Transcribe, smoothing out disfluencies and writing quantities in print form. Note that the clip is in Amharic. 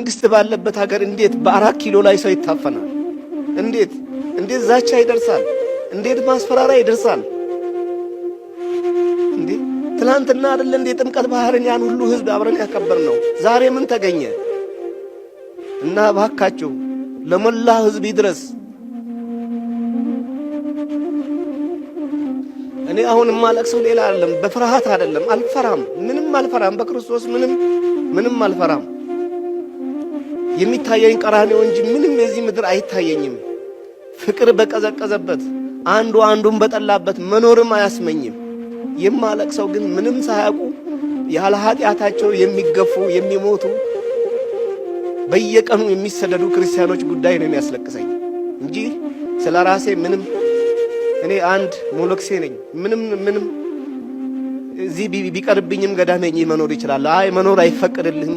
መንግስት ባለበት ሀገር እንዴት በ4 ኪሎ ላይ ሰው ይታፈናል? እንዴት ዛቻ ይደርሳል? እንዴት ማስፈራሪያ ይደርሳል? እንዴ ትላንትና አይደል እንዴ ጥምቀት ባህርን ያን ሁሉ ህዝብ አብረን ያከበርነው? ዛሬ ምን ተገኘ? እና ባካችሁ ለሞላ ህዝብ ይድረስ። እኔ አሁን ማለቅሰው ሌላ አይደለም፣ በፍርሃት አይደለም። አልፈራም፣ ምንም አልፈራም። በክርስቶስ ምንም አልፈራም። የሚታየኝ ቀራንዮ እንጂ ምንም የዚህ ምድር አይታየኝም። ፍቅር በቀዘቀዘበት አንዱ አንዱን በጠላበት መኖርም አያስመኝም። የማለቅሰው ግን ምንም ሳያውቁ ያለ ኃጢአታቸው የሚገፉ የሚሞቱ በየቀኑ የሚሰደዱ ክርስቲያኖች ጉዳይ ነው የሚያስለቅሰኝ እንጂ ስለራሴ ምንም። እኔ አንድ ሞሎክሴ ነኝ። ምንም እዚህ ቢቀርብኝም ገዳሜ መኖር ይችላል። አይ መኖር አይፈቀድልህም